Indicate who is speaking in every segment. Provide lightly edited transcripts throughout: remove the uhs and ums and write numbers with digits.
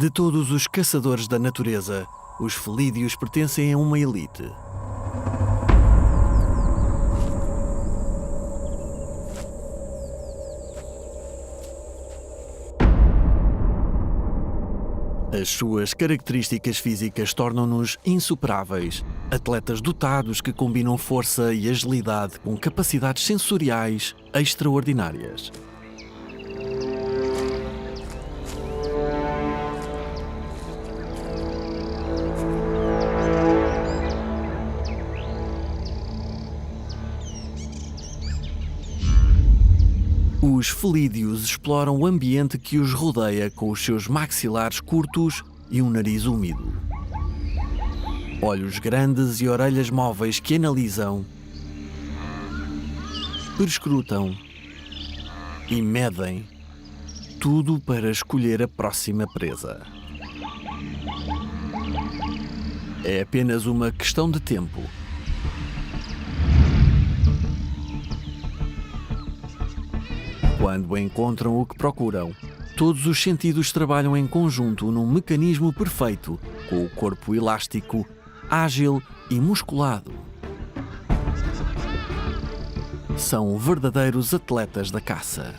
Speaker 1: De todos os caçadores da natureza, os felídeos pertencem a uma elite. As suas características físicas tornam-nos insuperáveis, atletas dotados que combinam força e agilidade com capacidades sensoriais extraordinárias. Os felídeos exploram o ambiente que os rodeia com os seus maxilares curtos e um nariz úmido. Olhos grandes e orelhas móveis que analisam, perscrutam e medem, tudo para escolher a próxima presa. É apenas uma questão de tempo. Quando encontram o que procuram, todos os sentidos trabalham em conjunto num mecanismo perfeito, com o corpo elástico, ágil e musculado. São verdadeiros atletas da caça.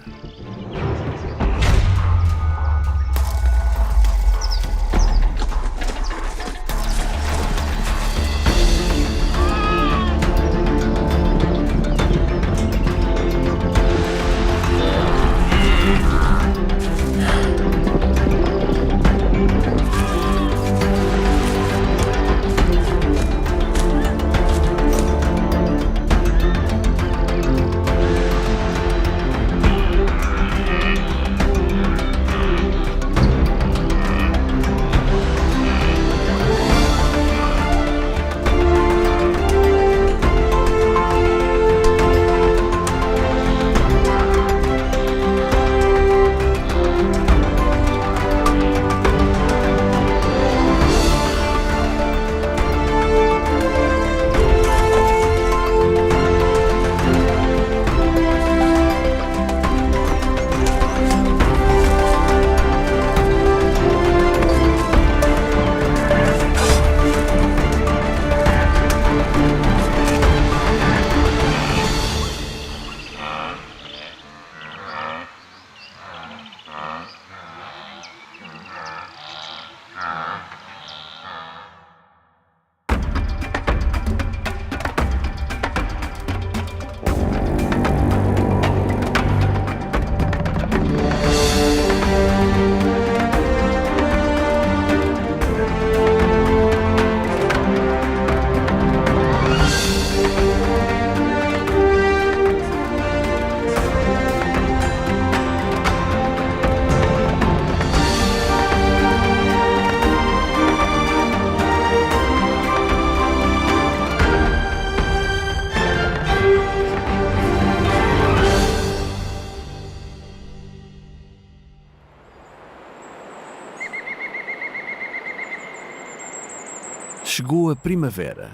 Speaker 1: Chegou a primavera.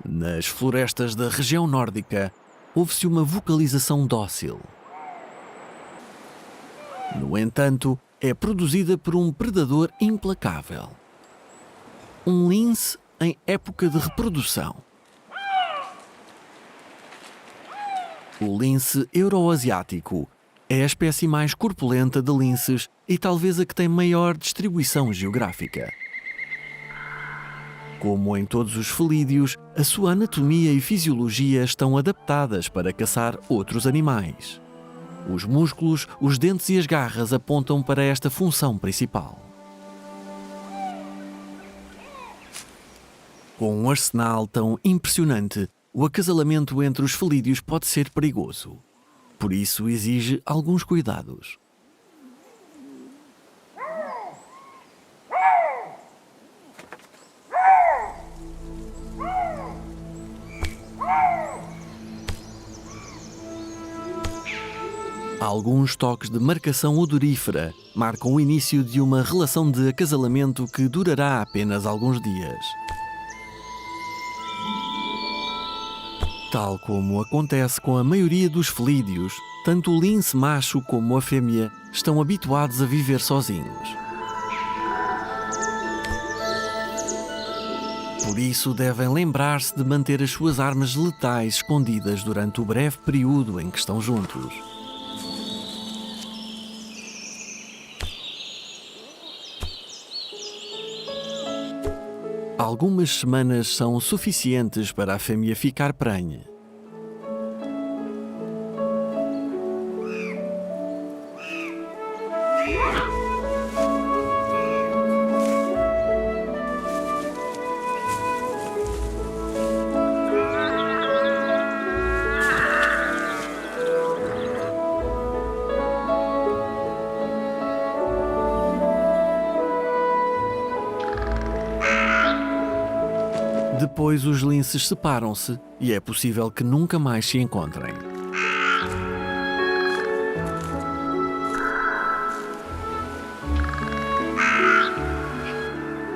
Speaker 1: Nas florestas da região nórdica, ouve-se uma vocalização dócil. No entanto, é produzida por um predador implacável. Um lince em época de reprodução. O lince euroasiático é a espécie mais corpulenta de linces e talvez a que tem maior distribuição geográfica. Como em todos os felídeos, a sua anatomia e fisiologia estão adaptadas para caçar outros animais. Os músculos, os dentes e as garras apontam para esta função principal. Com um arsenal tão impressionante, o acasalamento entre os felídeos pode ser perigoso. Por isso exige alguns cuidados. Alguns toques de marcação odorífera marcam o início de uma relação de acasalamento que durará apenas alguns dias. Tal como acontece com a maioria dos felídeos, tanto o lince macho como a fêmea estão habituados a viver sozinhos. Por isso, devem lembrar-se de manter as suas armas letais escondidas durante o breve período em que estão juntos. Algumas semanas são suficientes para a fêmea ficar prenhe. Depois os linces separam-se e é possível que nunca mais se encontrem.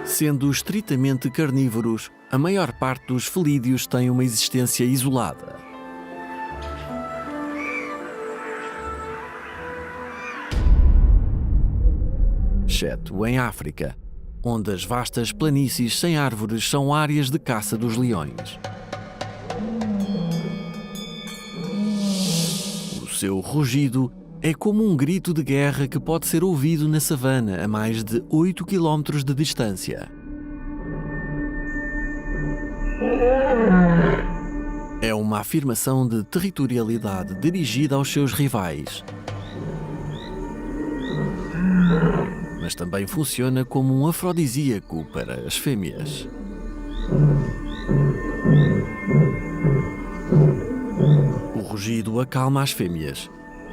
Speaker 1: Sendo estritamente carnívoros, a maior parte dos felídeos tem uma existência isolada. Exceto em África, onde as vastas planícies sem árvores são áreas de caça dos leões. O seu rugido é como um grito de guerra que pode ser ouvido na savana a mais de 8 km de distância. É uma afirmação de territorialidade dirigida aos seus rivais. Mas também funciona como um afrodisíaco para as fêmeas. O rugido acalma as fêmeas,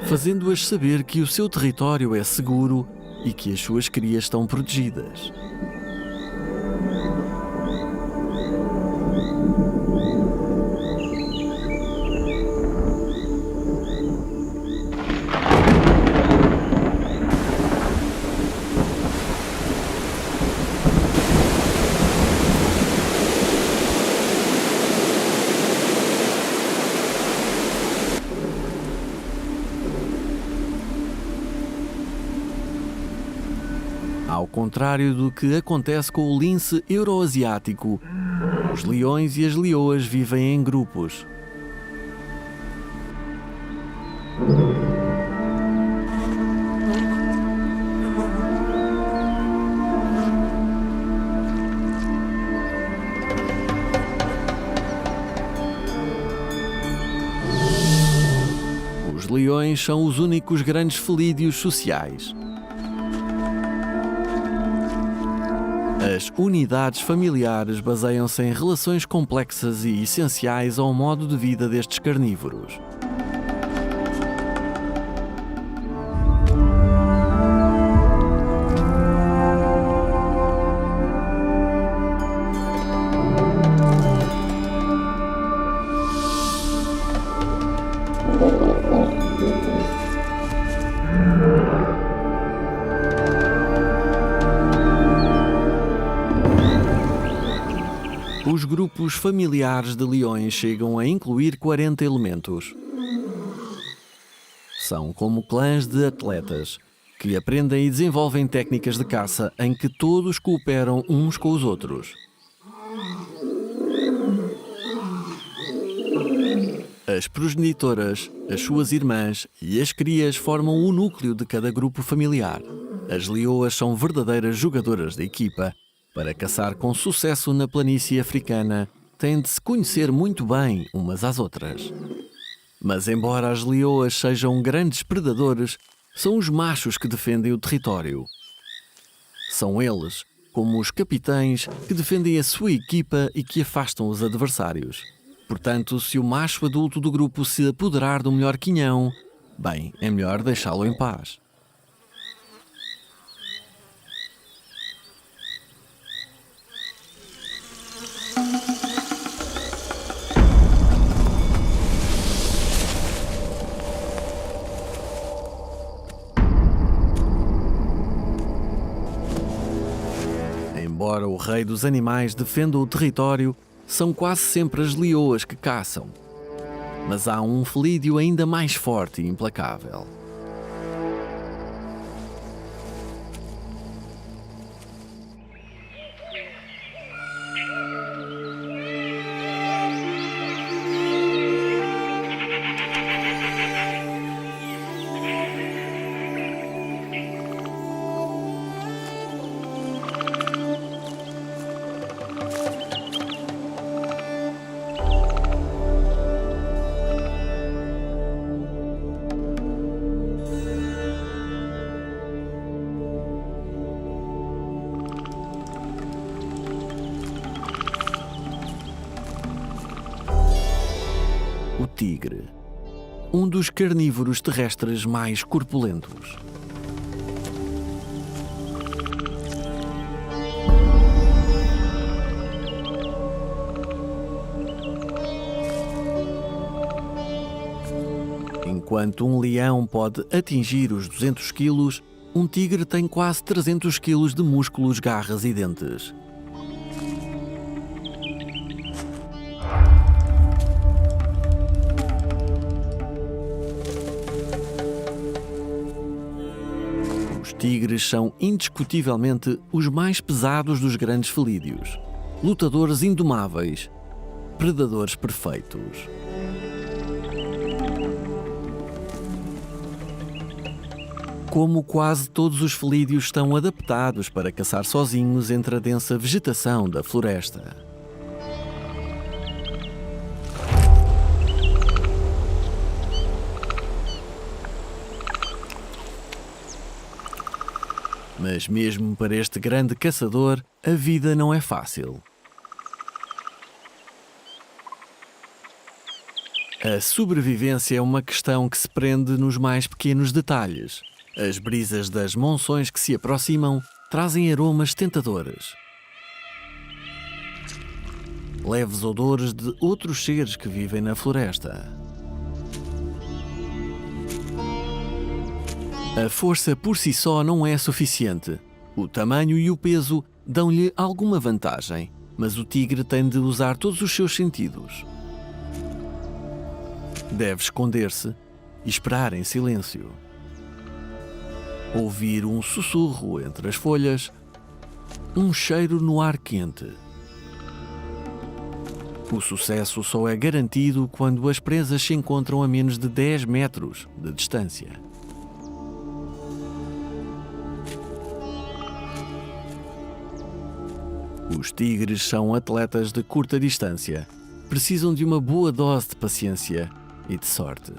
Speaker 1: fazendo-as saber que o seu território é seguro e que as suas crias estão protegidas. Ao contrário do que acontece com o lince euroasiático, os leões e as leoas vivem em grupos. Os leões são os únicos grandes felídeos sociais. As unidades familiares baseiam-se em relações complexas e essenciais ao modo de vida destes carnívoros. Os grupos familiares de leões chegam a incluir 40 elementos. São como clãs de atletas, que aprendem e desenvolvem técnicas de caça em que todos cooperam uns com os outros. As progenitoras, as suas irmãs e as crias formam o núcleo de cada grupo familiar. As leoas são verdadeiras jogadoras de equipa. Para caçar com sucesso na planície africana, têm de se conhecer muito bem umas às outras. Mas embora as leoas sejam grandes predadores, são os machos que defendem o território. São eles, como os capitães, que defendem a sua equipa e que afastam os adversários. Portanto, se o macho adulto do grupo se apoderar do melhor quinhão, bem, é melhor deixá-lo em paz. Embora o rei dos animais defenda o território, são quase sempre as leoas que caçam. Mas há um felídeo ainda mais forte e implacável. O tigre, um dos carnívoros terrestres mais corpulentos. Enquanto um leão pode atingir os 200 quilos, um tigre tem quase 300 quilos de músculos, garras e dentes. Os tigres são indiscutivelmente os mais pesados dos grandes felídeos, lutadores indomáveis, predadores perfeitos. Como quase todos os felídeos estão adaptados para caçar sozinhos entre a densa vegetação da floresta. Mas mesmo para este grande caçador, a vida não é fácil. A sobrevivência é uma questão que se prende nos mais pequenos detalhes. As brisas das monções que se aproximam trazem aromas tentadores. Leves odores de outros seres que vivem na floresta. A força por si só não é suficiente. O tamanho e o peso dão-lhe alguma vantagem, mas o tigre tem de usar todos os seus sentidos. Deve esconder-se e esperar em silêncio. Ouvir um sussurro entre as folhas, um cheiro no ar quente. O sucesso só é garantido quando as presas se encontram a menos de 10 metros de distância. Os tigres são atletas de curta distância. Precisam de uma boa dose de paciência e de sorte.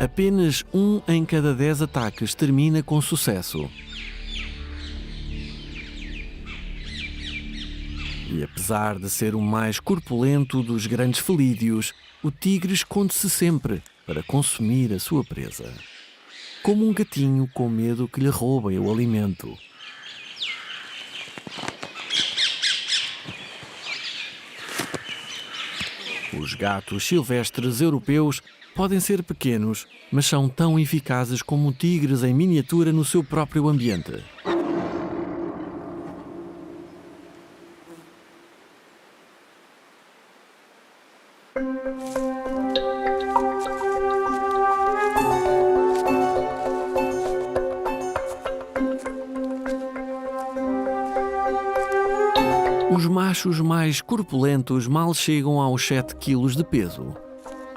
Speaker 1: Apenas 1 em cada 10 ataques termina com sucesso. E apesar de ser o mais corpulento dos grandes felídeos, o tigre esconde-se sempre para consumir a sua presa. Como um gatinho com medo que lhe roubem o alimento. Os gatos silvestres europeus podem ser pequenos, mas são tão eficazes como tigres em miniatura no seu próprio ambiente. Os machos mais corpulentos mal chegam aos 7 quilos de peso.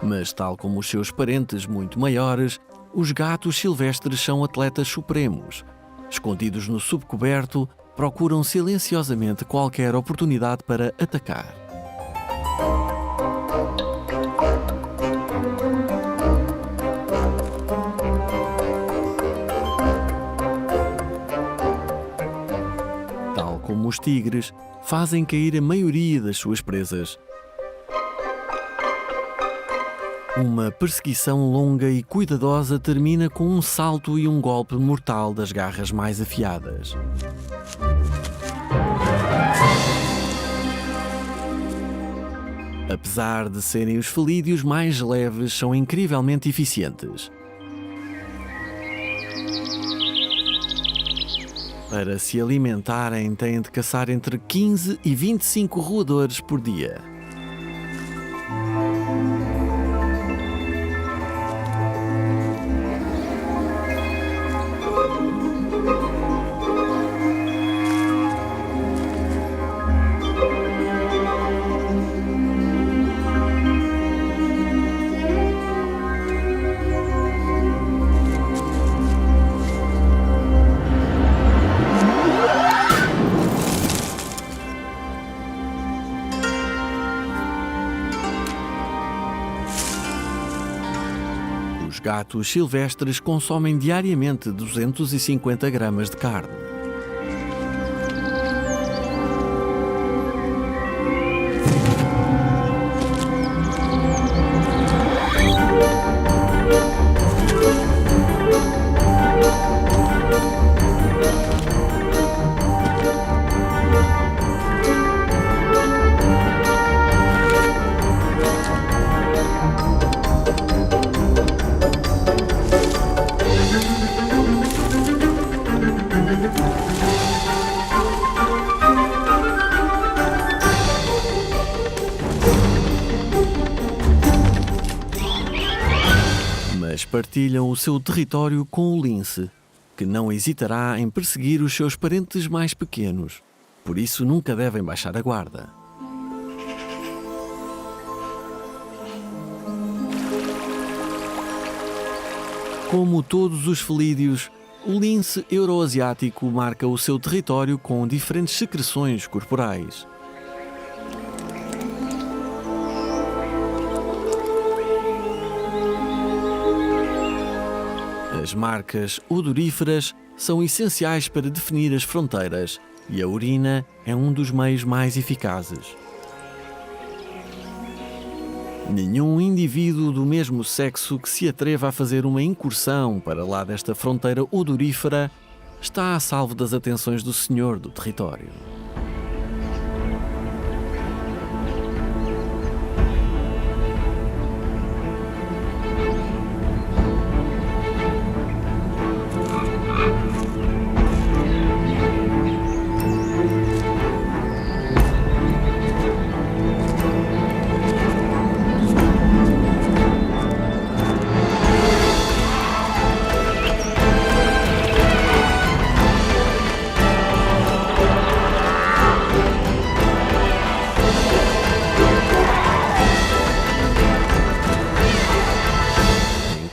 Speaker 1: Mas, tal como os seus parentes muito maiores, os gatos silvestres são atletas supremos. Escondidos no subcoberto, procuram silenciosamente qualquer oportunidade para atacar. Tal como os tigres, fazem cair a maioria das suas presas. Uma perseguição longa e cuidadosa termina com um salto e um golpe mortal das garras mais afiadas. Apesar de serem os felídeos mais leves, são incrivelmente eficientes. Para se alimentarem, têm de caçar entre 15 e 25 roedores por dia. Os gatos silvestres consomem diariamente 250 gramas de carne. Mas partilham o seu território com o lince, que não hesitará em perseguir os seus parentes mais pequenos. Por isso nunca devem baixar a guarda. Como todos os felídeos, o lince euroasiático marca o seu território com diferentes secreções corporais. As marcas odoríferas são essenciais para definir as fronteiras e a urina é um dos meios mais eficazes. Nenhum indivíduo do mesmo sexo que se atreva a fazer uma incursão para lá desta fronteira odorífera está a salvo das atenções do senhor do território.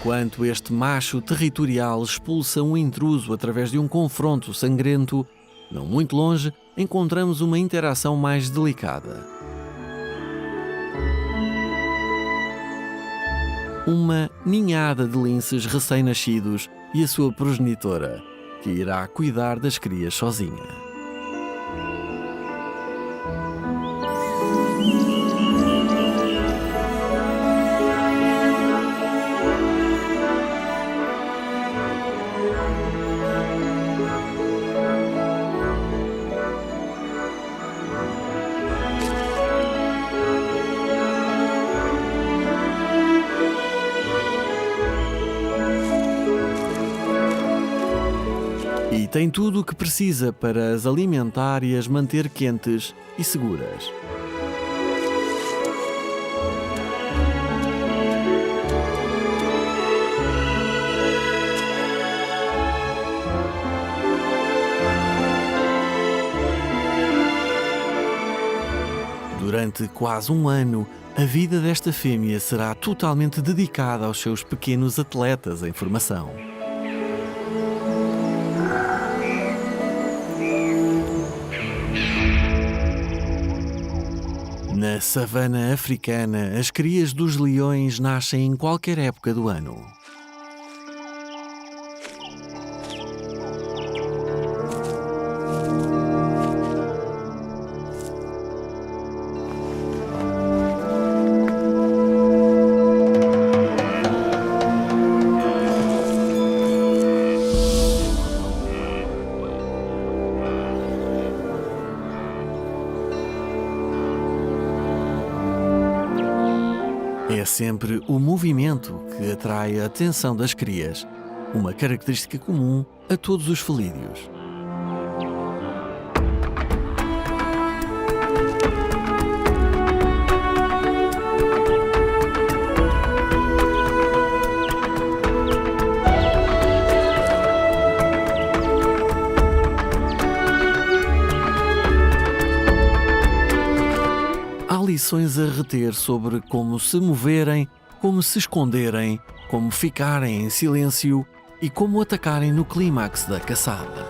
Speaker 1: Enquanto este macho territorial expulsa um intruso através de um confronto sangrento, não muito longe, encontramos uma interação mais delicada. Uma ninhada de linces recém-nascidos e a sua progenitora, que irá cuidar das crias sozinha. E tem tudo o que precisa para as alimentar e as manter quentes e seguras. durante quase um ano, a vida desta fêmea será totalmente dedicada aos seus pequenos atletas em formação. Na savana africana, as crias dos leões nascem em qualquer época do ano. É sempre o movimento que atrai a atenção das crias, uma característica comum a todos os felídeos. Há lições a reter sobre como se moverem, como se esconderem, como ficarem em silêncio e como atacarem no clímax da caçada.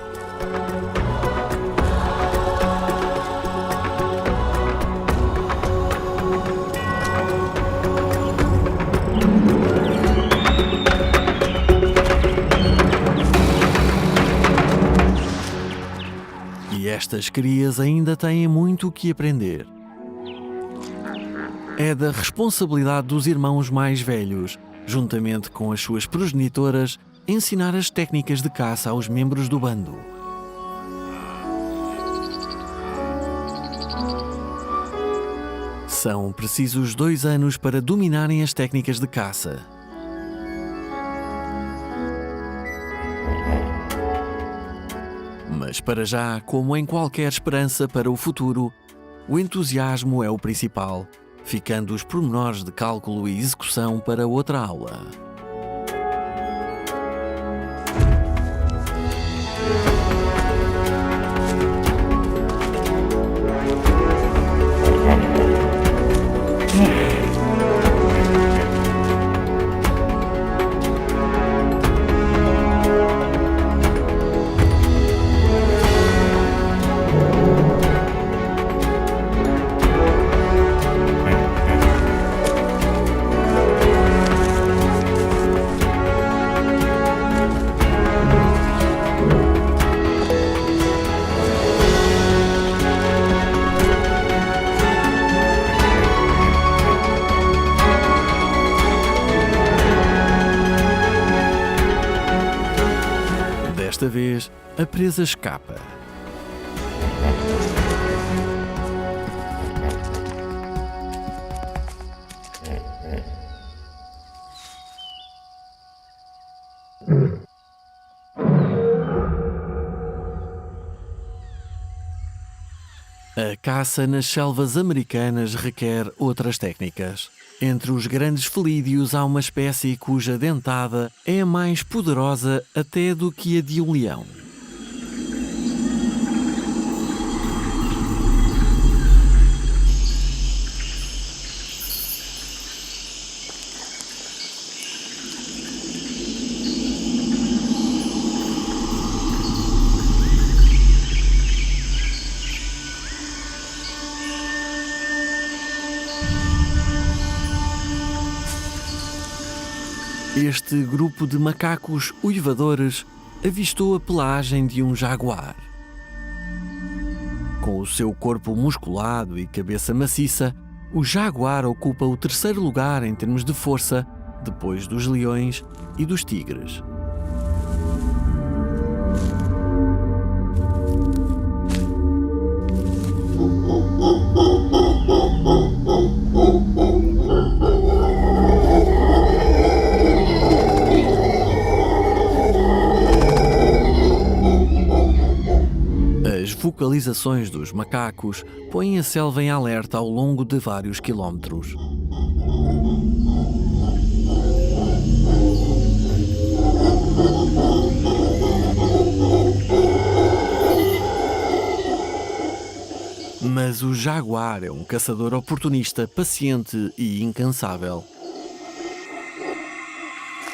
Speaker 1: E estas crias ainda têm muito o que aprender. É da responsabilidade dos irmãos mais velhos, juntamente com as suas progenitoras, ensinar as técnicas de caça aos membros do bando. São precisos 2 anos para dominarem as técnicas de caça. Mas para já, como em qualquer esperança para o futuro, o entusiasmo é o principal, ficando os pormenores de cálculo e execução para outra aula. Desta vez, a presa escapa. A caça nas selvas americanas requer outras técnicas. Entre os grandes felídeos há uma espécie cuja dentada é a mais poderosa até do que a de um leão. Este grupo de macacos uivadores avistou a pelagem de um jaguar. Com o seu corpo musculado e cabeça maciça, o jaguar ocupa o 3º lugar em termos de força, depois dos leões e dos tigres. As vocalizações dos macacos põem a selva em alerta ao longo de vários quilómetros. Mas o jaguar é um caçador oportunista, paciente e incansável,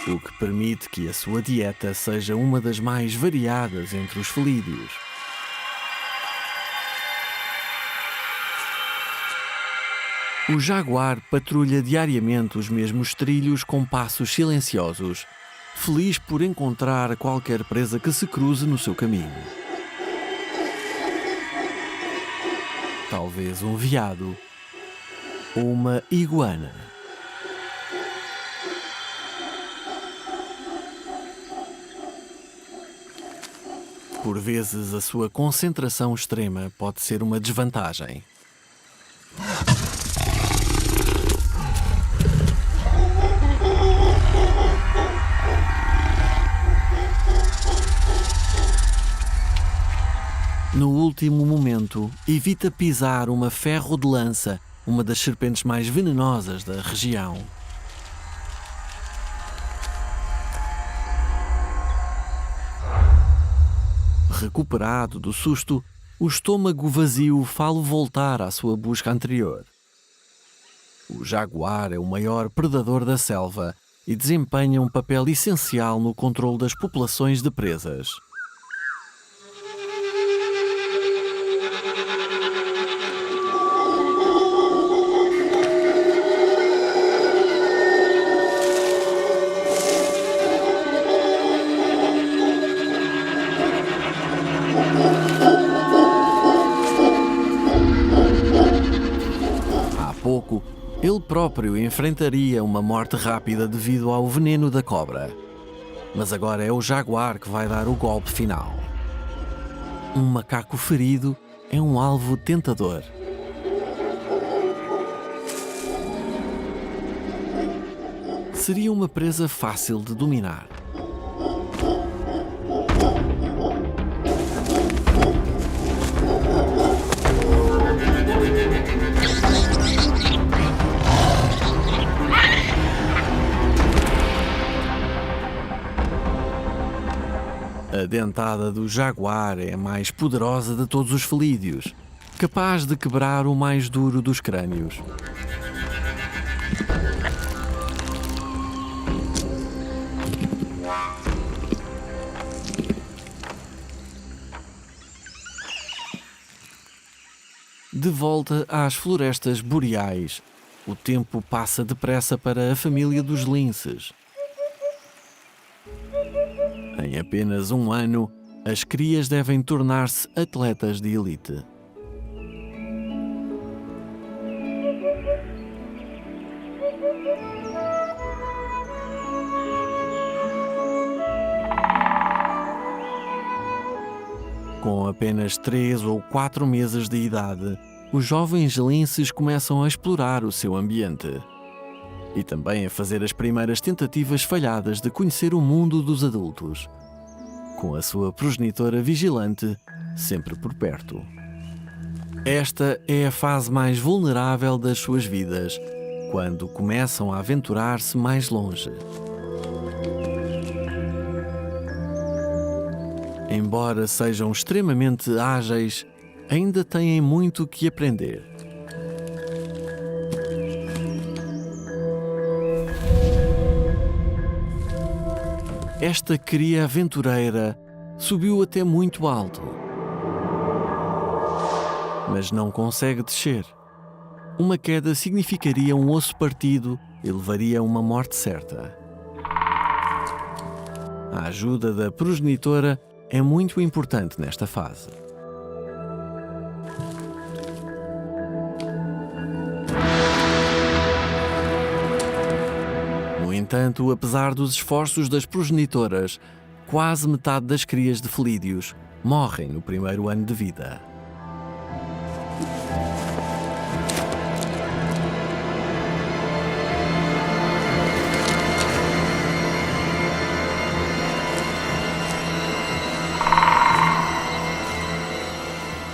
Speaker 1: o que permite que a sua dieta seja uma das mais variadas entre os felídeos. O jaguar patrulha diariamente os mesmos trilhos com passos silenciosos, feliz por encontrar qualquer presa que se cruze no seu caminho. Talvez um veado ou uma iguana. Por vezes, a sua concentração extrema pode ser uma desvantagem. No último momento, evita pisar uma ferro de lança, uma das serpentes mais venenosas da região. Recuperado do susto, o estômago vazio fala voltar à sua busca anterior. O jaguar é o maior predador da selva e desempenha um papel essencial no controle das populações de presas. Há pouco, ele próprio enfrentaria uma morte rápida devido ao veneno da cobra. Mas agora é o jaguar que vai dar o golpe final. Um macaco ferido é um alvo tentador. Seria uma presa fácil de dominar. A dentada do jaguar é a mais poderosa de todos os felídeos, capaz de quebrar o mais duro dos crânios. De volta às florestas boreais, o tempo passa depressa para a família dos linces. Em apenas um ano, as crias devem tornar-se atletas de elite. Com apenas 3 ou 4 meses de idade, os jovens linces começam a explorar o seu ambiente e também a fazer as primeiras tentativas falhadas de conhecer o mundo dos adultos, com a sua progenitora vigilante sempre por perto. Esta é a fase mais vulnerável das suas vidas, quando começam a aventurar-se mais longe. Embora sejam extremamente ágeis, ainda têm muito que aprender. Esta cria aventureira subiu até muito alto, mas não consegue descer. Uma queda significaria um osso partido e levaria a uma morte certa. A ajuda da progenitora é muito importante nesta fase. No entanto, apesar dos esforços das progenitoras, quase metade das crias de felídeos morrem no primeiro ano de vida.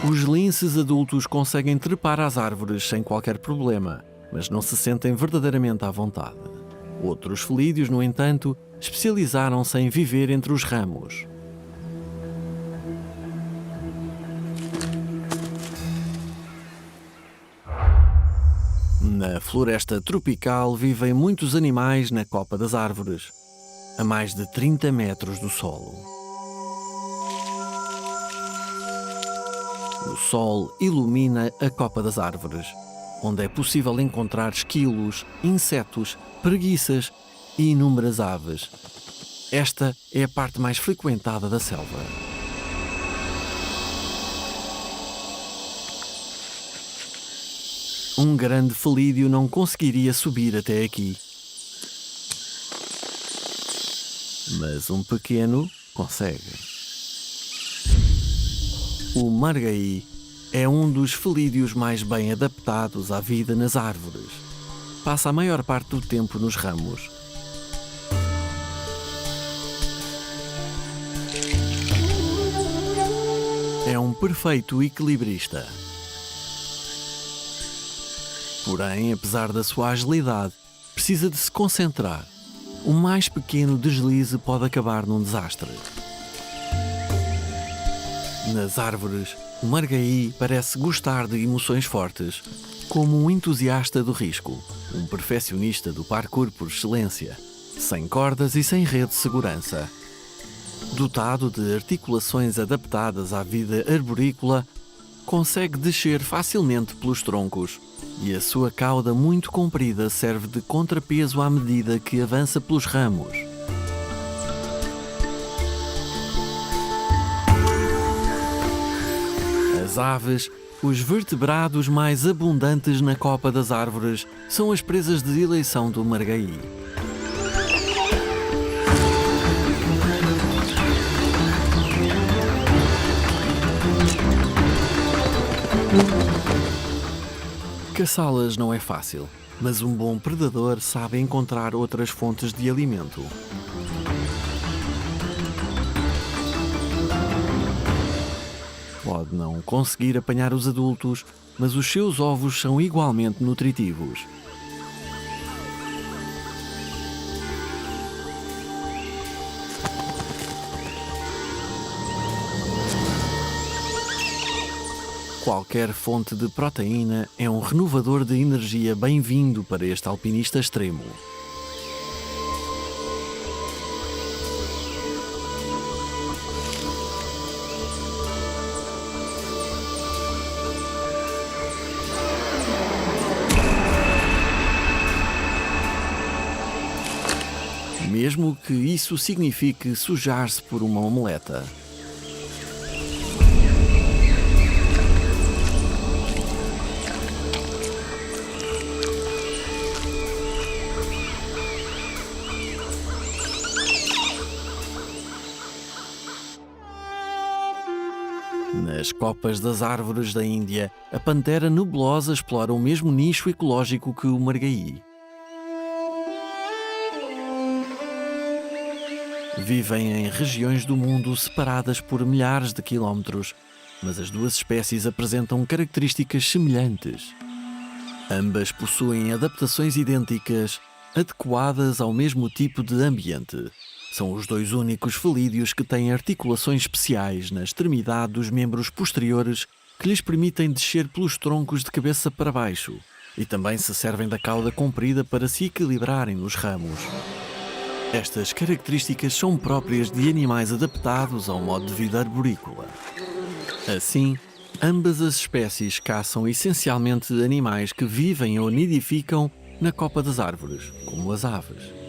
Speaker 1: Os linces adultos conseguem trepar às árvores sem qualquer problema, mas não se sentem verdadeiramente à vontade. Outros felídeos, no entanto, especializaram-se em viver entre os ramos. Na floresta tropical vivem muitos animais na copa das árvores, a mais de 30 metros do solo. O sol ilumina a copa das árvores, onde é possível encontrar esquilos, insetos, preguiças e inúmeras aves. Esta é a parte mais frequentada da selva. Um grande felídeo não conseguiria subir até aqui. Mas um pequeno consegue. O margaí é um dos felídeos mais bem adaptados à vida nas árvores. Passa a maior parte do tempo nos ramos. É um perfeito equilibrista. Porém, apesar da sua agilidade, precisa de se concentrar. O mais pequeno deslize pode acabar num desastre. Nas árvores, o margaí parece gostar de emoções fortes, como um entusiasta do risco, um perfeccionista do parkour por excelência, sem cordas e sem rede de segurança. Dotado de articulações adaptadas à vida arborícola, consegue descer facilmente pelos troncos e a sua cauda muito comprida serve de contrapeso à medida que avança pelos ramos. As aves, os vertebrados mais abundantes na copa das árvores, são as presas de eleição do margaí. Caçá-las não é fácil, mas um bom predador sabe encontrar outras fontes de alimento. Pode não conseguir apanhar os adultos, mas os seus ovos são igualmente nutritivos. Qualquer fonte de proteína é um renovador de energia bem-vindo para este alpinista extremo. Mesmo que isso signifique sujar-se por uma omeleta. Nas copas das árvores da Índia, a pantera nebulosa explora o mesmo nicho ecológico que o margaí. Vivem em regiões do mundo separadas por milhares de quilómetros, mas as duas espécies apresentam características semelhantes. Ambas possuem adaptações idênticas, adequadas ao mesmo tipo de ambiente. São os dois únicos felídeos que têm articulações especiais na extremidade dos membros posteriores que lhes permitem descer pelos troncos de cabeça para baixo e também se servem da cauda comprida para se equilibrarem nos ramos. Estas características são próprias de animais adaptados ao modo de vida arborícola. Assim, ambas as espécies caçam essencialmente animais que vivem ou nidificam na copa das árvores, como as aves.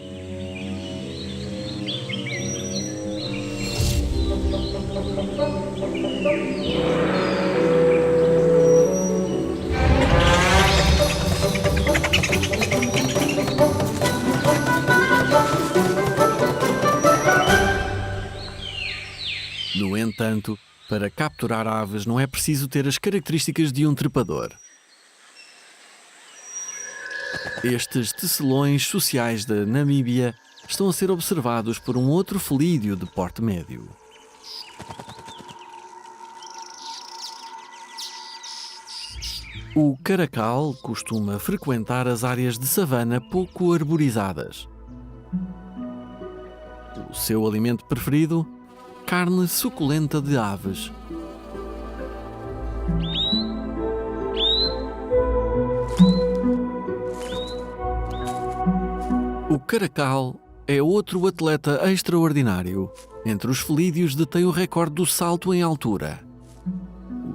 Speaker 1: No entanto, para capturar aves não é preciso ter as características de um trepador. Estes tecelões sociais da Namíbia estão a ser observados por um outro felídeo de porte médio. O caracal costuma frequentar as áreas de savana pouco arborizadas. O seu alimento preferido? Carne suculenta de aves. O caracal é outro atleta extraordinário. Entre os felídeos detém o recorde do salto em altura.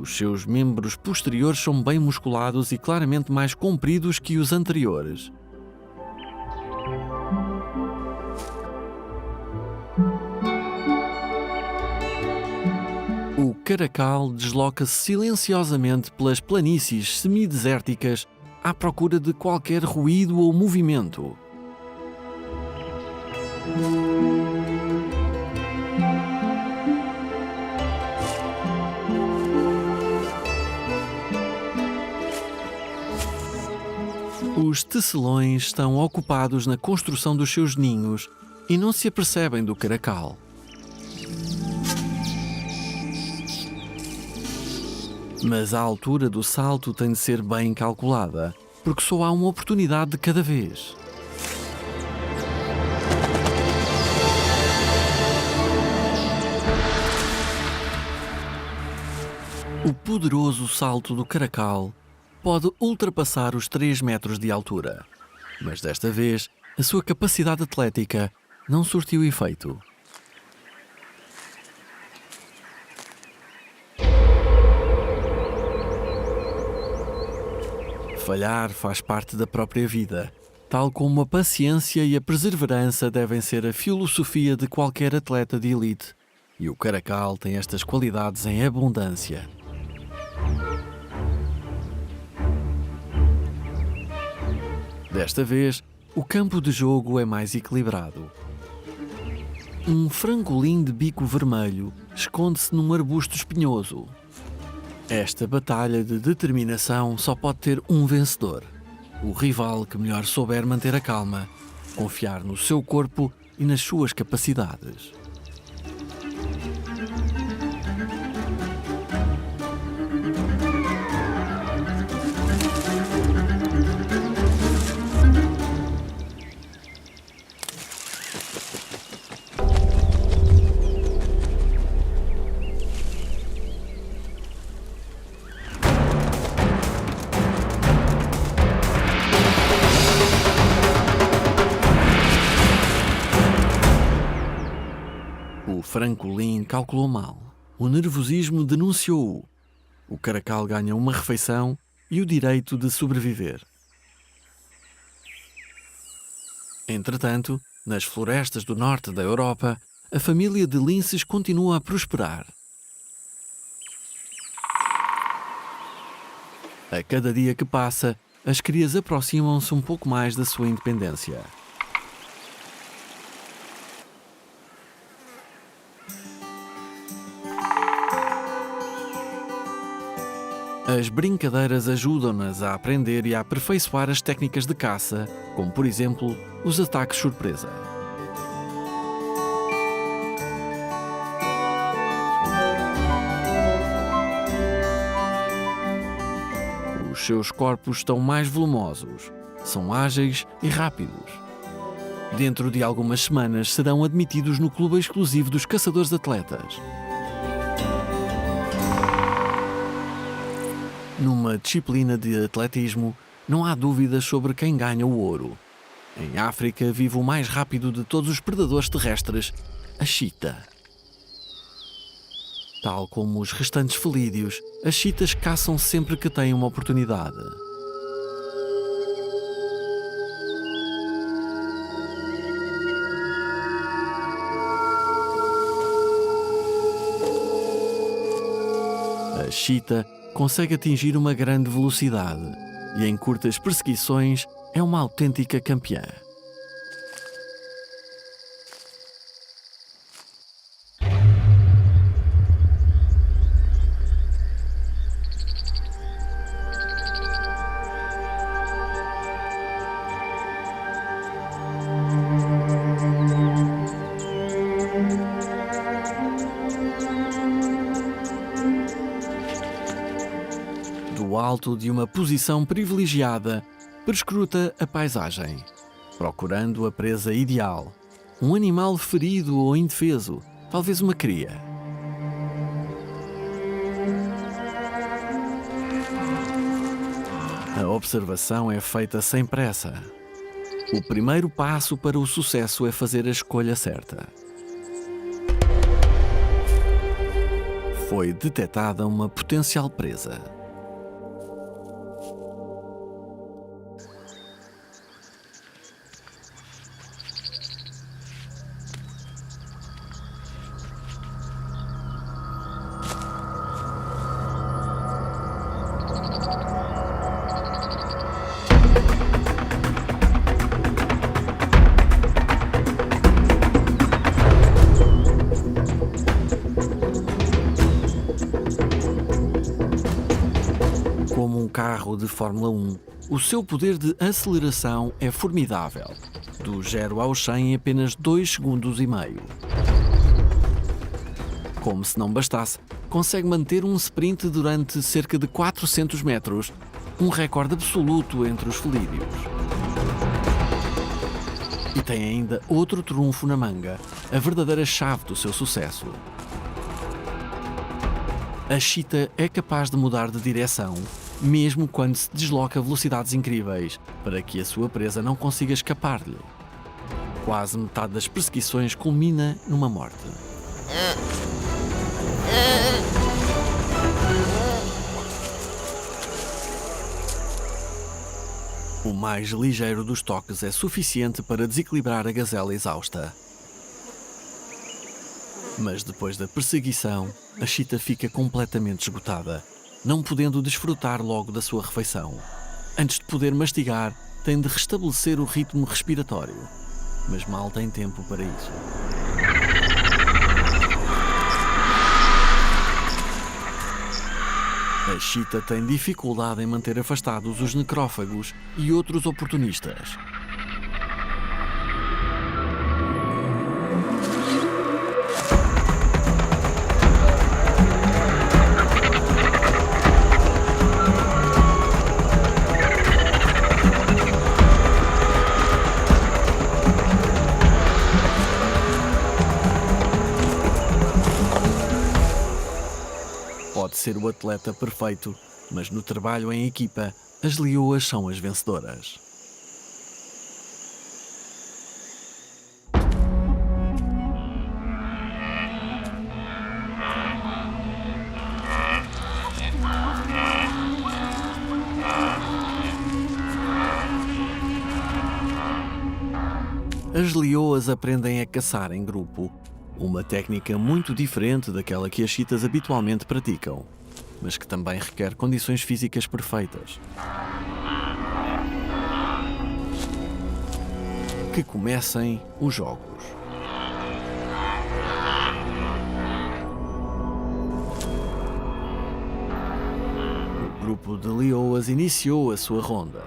Speaker 1: Os seus membros posteriores são bem musculados e claramente mais compridos que os anteriores. O caracal desloca-se silenciosamente pelas planícies semidesérticas à procura de qualquer ruído ou movimento. Os tecelões estão ocupados na construção dos seus ninhos e não se apercebem do caracal. Mas a altura do salto tem de ser bem calculada, porque só há uma oportunidade de cada vez. O poderoso salto do caracal pode ultrapassar os 3 metros de altura, mas desta vez a sua capacidade atlética não surtiu efeito. Falhar faz parte da própria vida, tal como a paciência e a perseverança devem ser a filosofia de qualquer atleta de elite, e o caracal tem estas qualidades em abundância. Desta vez, o campo de jogo é mais equilibrado. Um frangolim de bico vermelho esconde-se num arbusto espinhoso. Esta batalha de determinação só pode ter um vencedor: o rival que melhor souber manter a calma, confiar no seu corpo e nas suas capacidades. O frangolim calculou mal. O nervosismo denunciou-o. O caracal ganha uma refeição e o direito de sobreviver. Entretanto, nas florestas do norte da Europa, a família de linces continua a prosperar. A cada dia que passa, as crias aproximam-se um pouco mais da sua independência. As brincadeiras ajudam-nas a aprender e a aperfeiçoar as técnicas de caça, como por exemplo, os ataques surpresa. Os seus corpos estão mais volumosos, são ágeis e rápidos. Dentro de algumas semanas serão admitidos no clube exclusivo dos caçadores de atletas. Numa disciplina de atletismo, não há dúvidas sobre quem ganha o ouro. Em África vive o mais rápido de todos os predadores terrestres, a chita. Tal como os restantes felídeos, as chitas caçam sempre que têm uma oportunidade. A chita consegue atingir uma grande velocidade e em curtas perseguições é uma autêntica campeã. Do alto de uma posição privilegiada, perscruta a paisagem, procurando a presa ideal. Um animal ferido ou indefeso, talvez uma cria. A observação é feita sem pressa. O primeiro passo para o sucesso é fazer a escolha certa. Foi detetada uma potencial presa. Como um carro de Fórmula 1, o seu poder de aceleração é formidável. Do 0 ao 100 em apenas 2 segundos e meio. Como se não bastasse, consegue manter um sprint durante cerca de 400 metros, um recorde absoluto entre os felídeos. E tem ainda outro trunfo na manga, a verdadeira chave do seu sucesso. A Cheetah é capaz de mudar de direção, mesmo quando se desloca a velocidades incríveis, para que a sua presa não consiga escapar-lhe. Quase metade das perseguições culmina numa morte. O mais ligeiro dos toques é suficiente para desequilibrar a gazela exausta. Mas depois da perseguição, a Cheetah fica completamente esgotada, não podendo desfrutar logo da sua refeição. Antes de poder mastigar, tem de restabelecer o ritmo respiratório, mas mal tem tempo para isso. A Cheetah tem dificuldade em manter afastados os necrófagos e outros oportunistas. Pode ser o atleta perfeito, mas no trabalho em equipa, as leoas são as vencedoras. As leoas aprendem a caçar em grupo, uma técnica muito diferente daquela que as cheetahs habitualmente praticam, mas que também requer condições físicas perfeitas. Que comecem os jogos. O grupo de leoas iniciou a sua ronda.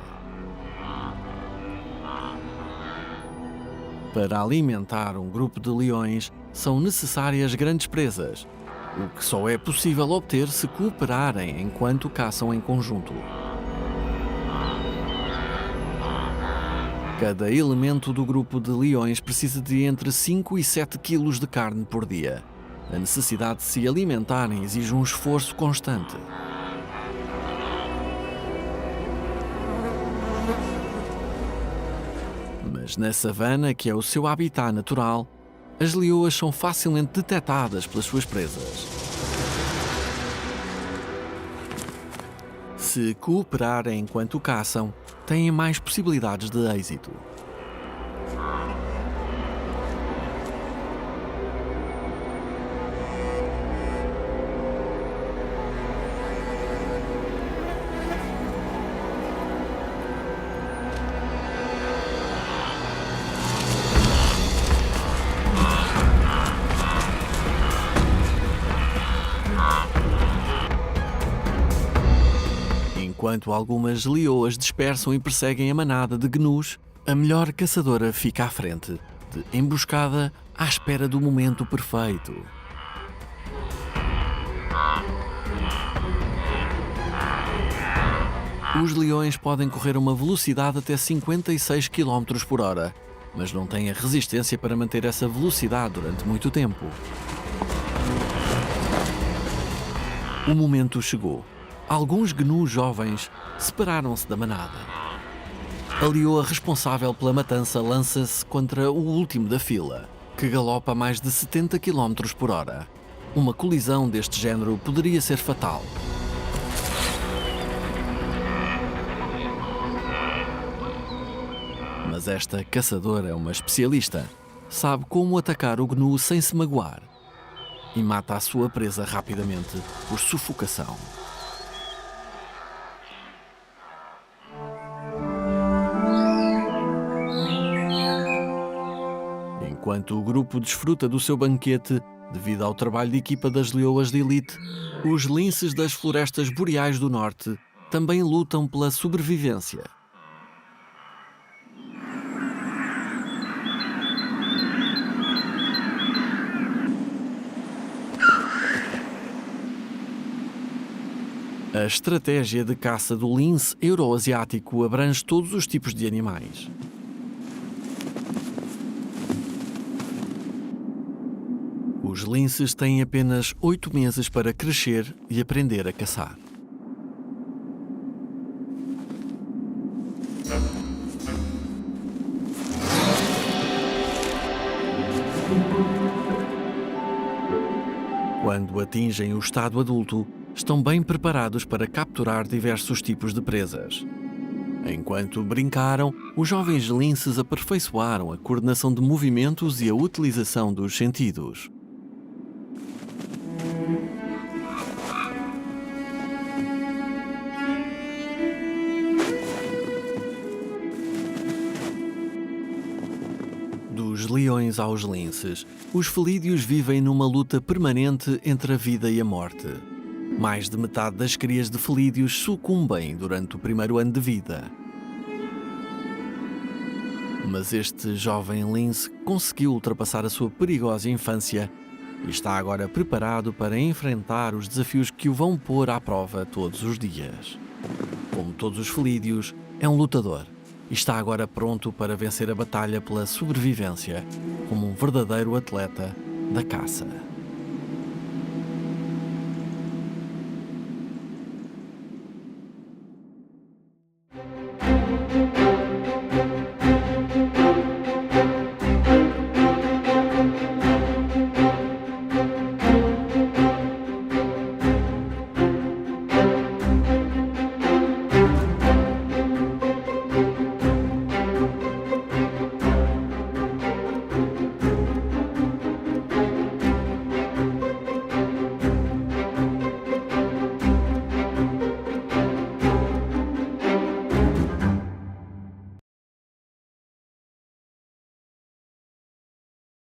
Speaker 1: Para alimentar um grupo de leões, são necessárias grandes presas, o que só é possível obter se cooperarem enquanto caçam em conjunto. Cada elemento do grupo de leões precisa de entre 5 e 7 quilos de carne por dia. A necessidade de se alimentarem exige um esforço constante. Mas na savana, que é o seu habitat natural, as leoas são facilmente detectadas pelas suas presas. Se cooperarem enquanto caçam, têm mais possibilidades de êxito. Enquanto algumas leoas dispersam e perseguem a manada de gnus, a melhor caçadora fica à frente, de emboscada à espera do momento perfeito. Os leões podem correr a uma velocidade até 56 km por hora, mas não têm a resistência para manter essa velocidade durante muito tempo. O momento chegou. Alguns gnus jovens separaram-se da manada. A leoa responsável pela matança lança-se contra o último da fila, que galopa a mais de 70 km por hora. Uma colisão deste género poderia ser fatal. Mas esta caçadora é uma especialista. Sabe como atacar o gnu sem se magoar. E mata a sua presa rapidamente por sufocação. Enquanto o grupo desfruta do seu banquete, devido ao trabalho de equipa das leoas de elite, os linces das florestas boreais do norte também lutam pela sobrevivência. A estratégia de caça do lince euroasiático abrange todos os tipos de animais. Os linces têm apenas 8 meses para crescer e aprender a caçar. Quando atingem o estado adulto, estão bem preparados para capturar diversos tipos de presas. Enquanto brincaram, os jovens linces aperfeiçoaram a coordenação de movimentos e a utilização dos sentidos. Dos leões aos linces, os felídeos vivem numa luta permanente entre a vida e a morte. Mais de metade das crias de felídeos sucumbem durante o primeiro ano de vida. Mas este jovem lince conseguiu ultrapassar a sua perigosa infância e está agora preparado para enfrentar os desafios que o vão pôr à prova todos os dias. Como todos os felídeos, é um lutador e está agora pronto para vencer a batalha pela sobrevivência como um verdadeiro atleta da caça.